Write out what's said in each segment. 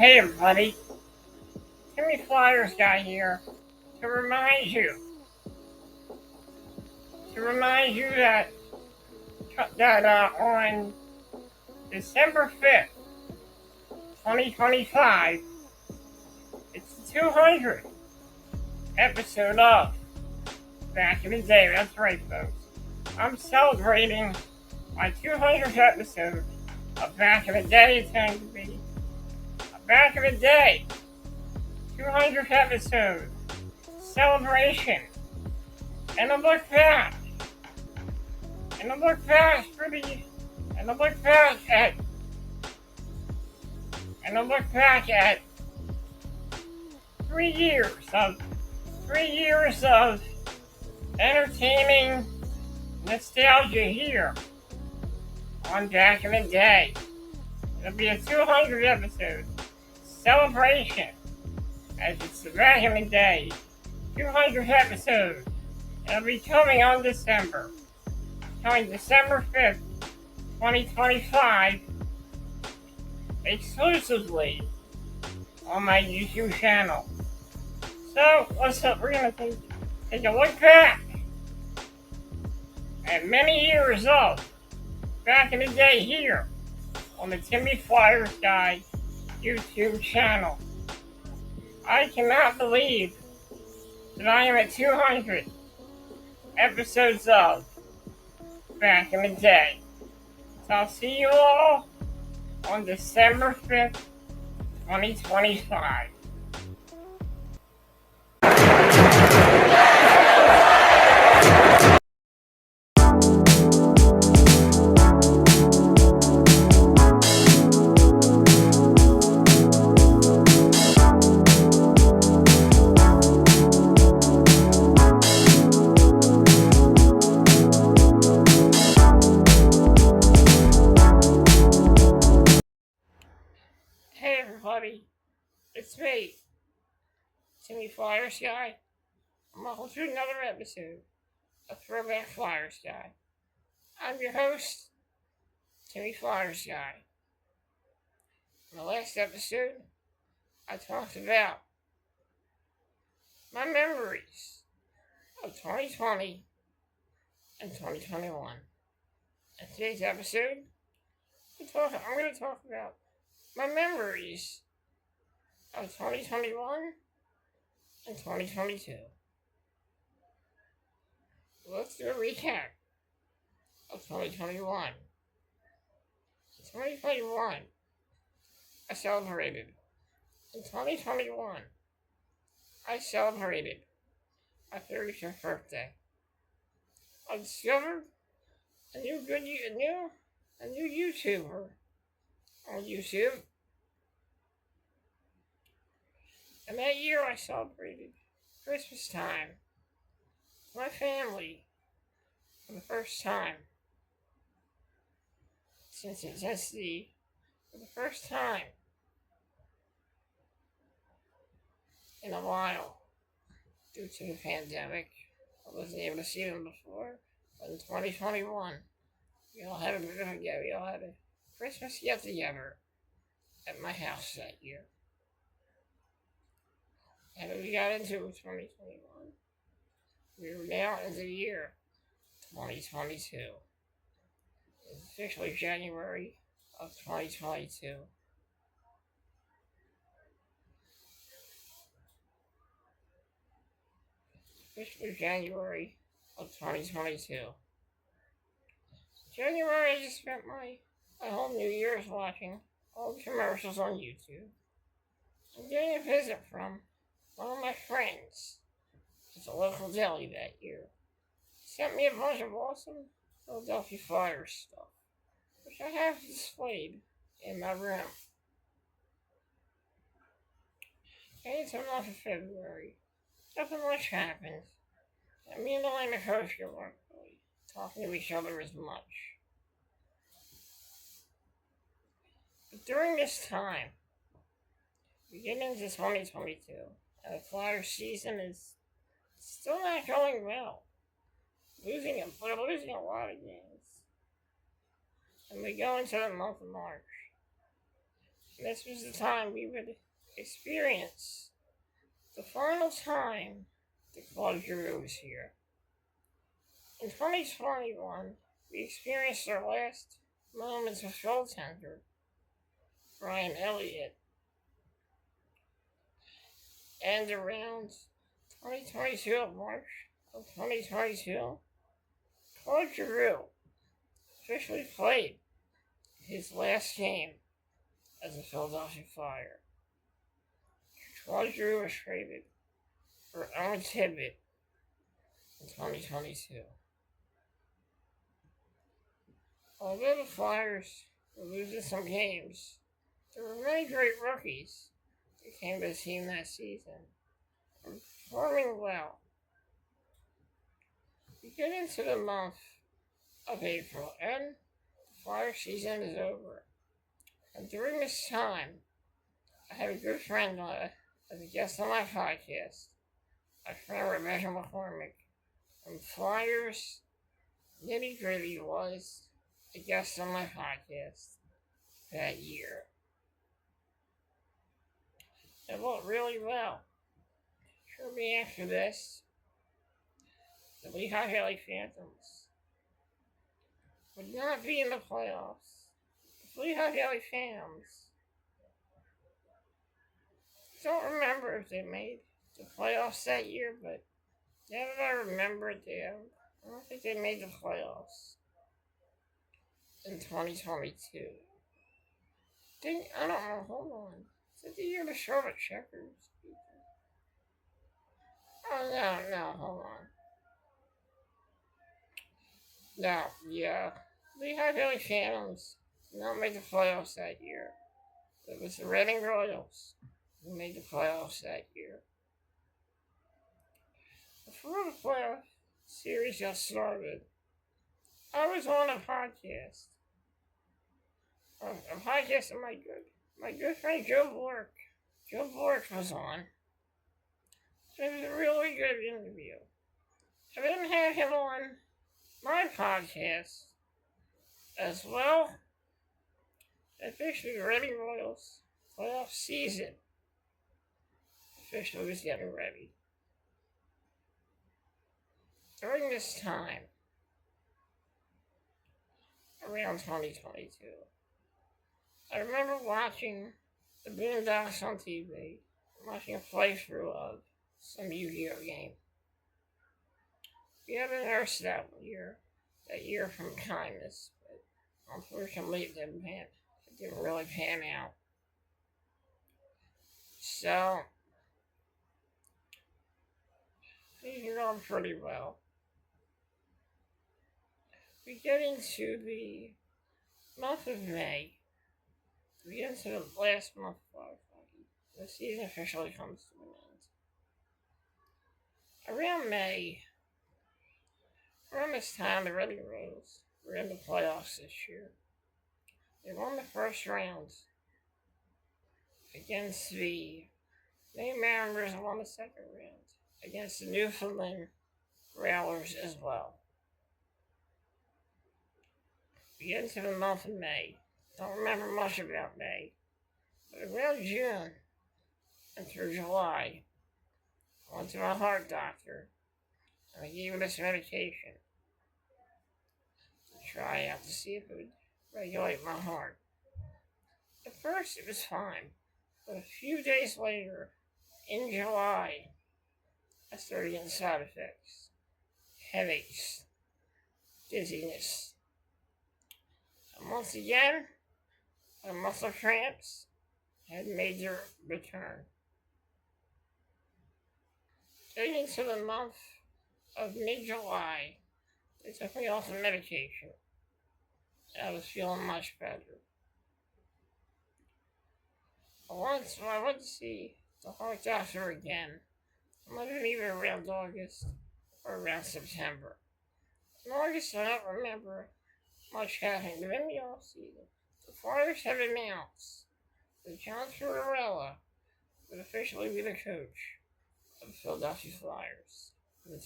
Hey everybody, Flyersguy here to remind you that on December 5th, 2025, it's the 200th episode of Back in the Day. That's right, folks. I'm celebrating my 200th episode of Back in the Day. It's going to be Back in the Day 200th episode celebration, and a look back at 3 years of entertaining nostalgia here on Back in the Day. It'll be a 200 episode celebration, as it's the Back in the Day 200th episode. It'll be coming December 5th, 2025, exclusively on my YouTube channel. So, we're going to take a look back at many years of Back in the Day here on the Flyersguy YouTube channel. I cannot believe that I am at 200 episodes of Back in the Day. So I'll see you all on December 5th, 2025. Hey everybody, it's me, Flyersguy. I'm welcome to another episode of Throwback Flyersguy. I'm your host, Flyersguy. In the last episode, I talked about my memories of 2020 and 2021. In today's episode, I'm going to talk about my memories of 2021 and 2022. Let's do a recap of 2021. In 2021, I celebrated. In 2021, I celebrated my 35th birthday. I discovered a new YouTuber on YouTube. And that year I celebrated Christmas time with my family for the first time. For the first time in a while, due to the pandemic. I wasn't able to see them before, but in 2021, we all had a Christmas get together at my house that year. And we got into 2021. We were now into the year 2022. It's officially January of 2022. Officially January of 2022. January, I just spent my whole New Year's watching old commercials on YouTube. I'm getting a visit from one of my friends. It's a local deli that year. He sent me a bunch of awesome Philadelphia Flyers stuff, which I have displayed in my room. And it's the month of February. Nothing much happens. And me and the line of coach weren't really talking to each other as much. But during this time, we get into 2022, and the Flyers season is still not going well. We're losing a lot of games. And we go into the month of March. This was the time we would experience the final time the Claude Giroux was here. In 2021, we experienced our last moments of goaltender, Brian Elliott. And around 2022 of March of 2022, Claude Giroux officially played his last game as a Philadelphia Flyer. Claude Giroux was traded for Owen Tippett in 2022. Although the Flyers were losing some games, there were many great rookies that came to the team that season and performing well. We get into the month of April and the Flyer season is over. And during this time, I had a good friend as a guest on my podcast, my friend Rebecca McCormick, and Flyers Nitty Gritty was a guest on my podcast that year. It went really well. Shortly after this, the Lehigh Valley Phantoms would not be in the playoffs. The Lehigh Valley Phantoms, I don't remember if they made the playoffs that year, but now that I remember it, I don't think they made the playoffs in 2022. I don't know, hold on. Is it the year the Charlotte Checkers? Oh, no, hold on. No, yeah. Lehigh Valley Phantoms did not make the playoffs that year. It was the Reading Royals who made the playoffs that year. Before the playoff series got started, I was on a podcast. A podcast of my good friend Joe Bork. Joe Bork was on. It was a really good interview. I didn't have him on my podcast as well. Officially, the Reading Royals playoff season officially was getting ready. During this time, around 2022, I remember watching the Boondocks on TV, watching a playthrough of some Yu-Gi-Oh game. We had a nurse that year from kindness, but unfortunately it didn't really pan out. So, things are going pretty well. We get into the month of May. We get into the last month of Flyersguy. The season officially comes to an end. Around May, around this time, the Reading Royals were in the playoffs this year. They won the first round against the Maine Mariners and won the second round against the Newfoundland Growlers as well. We get into the month of May. Don't remember much about May. But around June and through July, I went to my heart doctor and they gave me this medication to try out to see if it would regulate my heart. At first it was fine, but a few days later, in July, I started getting side effects, headaches, dizziness. And once again, my muscle cramps had made their return. Getting into the month of mid-July, they took me off the medication. I was feeling much better. Once when I went to see the heart doctor again, it might have been either around August or around September. In August, I don't remember much happening, but in the off-season, the Flyers have announced that John Tortorella would officially be the coach of the Philadelphia Flyers for the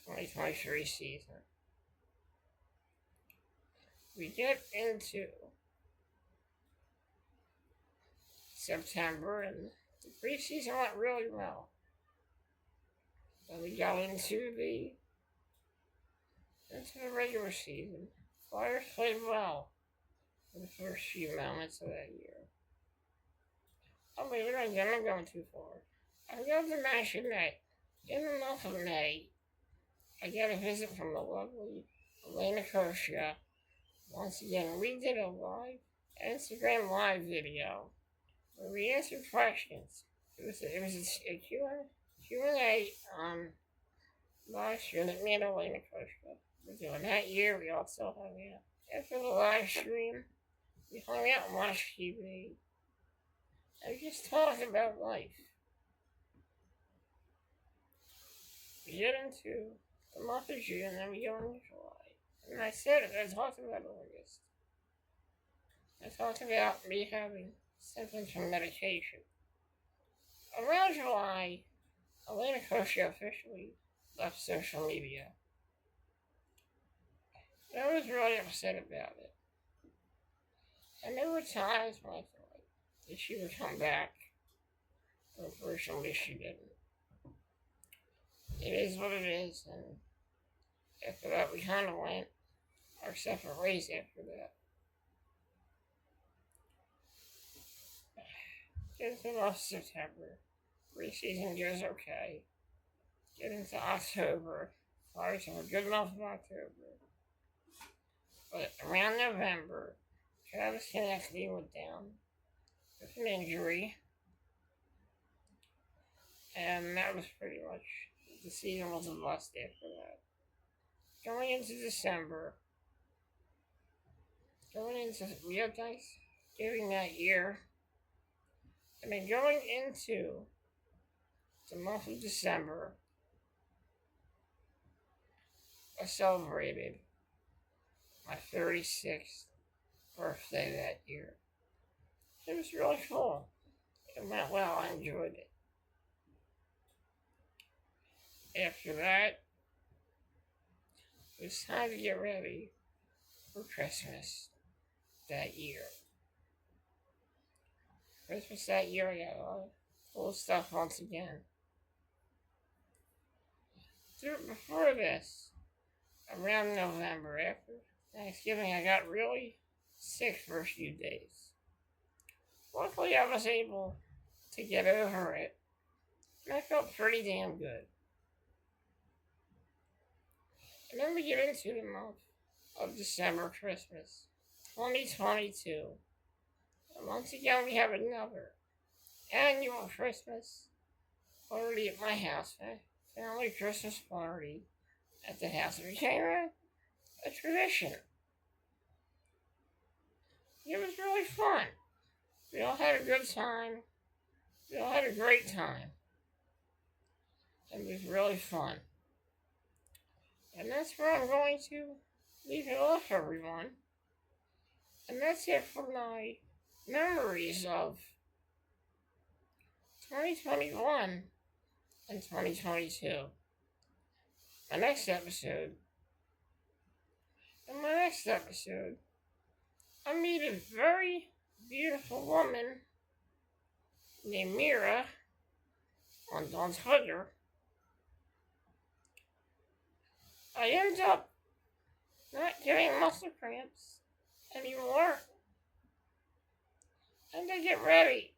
2022-2023 season. We get into September, and the preseason went really well. Then we got into the regular season. Flyers played well for the first few moments of that year. Oh wait, I'm going too far. I got to mention that in the month of May, I got a visit from the lovely Elena Koshia. Once again, we did a Instagram live video where we answered questions. It was a Q&A live stream that me and Elena Koshia were doing. That year, we also hung out. After the live stream, we hung out and watched TV. And we just talked about life. We get into the month of June, and then we go into July. And I talked about August. I talked about me having symptoms from medication. Around July, Elena Koshia officially left social media. I was really upset about it. And there were times when I thought that she would come back. Unfortunately, she didn't. It is what it is, and after that, we kind of went our separate ways after that. Get into the month of September. Preseason goes okay. Get into October. Flyers have a good month of October. But around November, Travis Konecny went down with an injury. And that was pretty much, the season was a bust after that. Going into December, we had Thanksgiving that year. And then going into the month of December, I celebrated my 36th birthday that year. It was really cool. It went well. I enjoyed it. After that, it was time to get ready for Christmas that year. Christmas that year, I got a lot of cool stuff once again. Before this, around November, after Thanksgiving, I got really sick for a few days. Luckily, I was able to get over it, and I felt pretty damn good. And then we get into the month of December, Christmas, 2022. And once again, we have another annual Christmas party at my house. Family Christmas party at the house. It became a tradition. It was really fun. We all had a good time. We all had a great time. And it was really fun. And that's where I'm going to leave it off, everyone. And that's it for my memories of 2021 and 2022. In my next episode, I meet a very beautiful woman named Mira on Twitter. I end up not getting muscle cramps anymore. And I get ready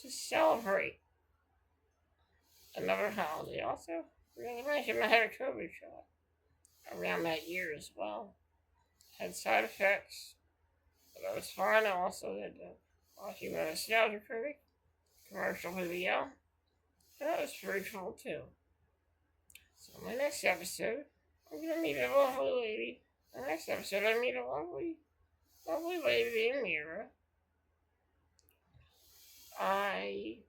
to celebrate another holiday. Also, really mention I had a COVID shot around that year as well. Had side effects, but I was fine. I also did watching the Nostalgia Critic commercial video. And that was pretty cool too. So in my next episode, I'm going to meet a lovely lady. In the next episode, I meet a lovely lady named Mira. I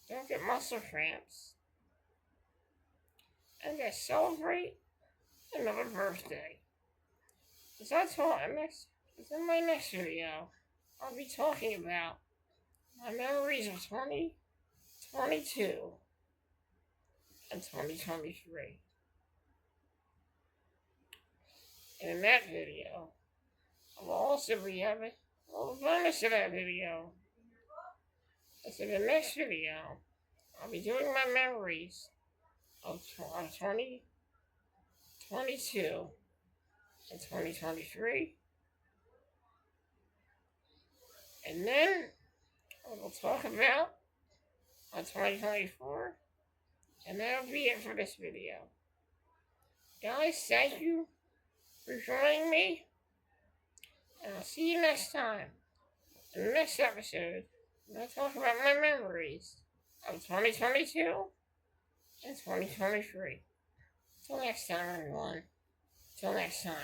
don't get muscle cramps. And I celebrate another birthday. In my next video, I'll be talking about my memories of 2022 and 2023. And in that video, I will also be having a little bonus of that video. So in the next video, I'll be doing my memories of 2022 and 2023. And then we'll talk about 2024. And that'll be it for this video. Guys, thank you for joining me. And I'll see you next time. In the next episode, I'm going to talk about my memories of 2022 and 2023. Till next time, everyone. Till next time.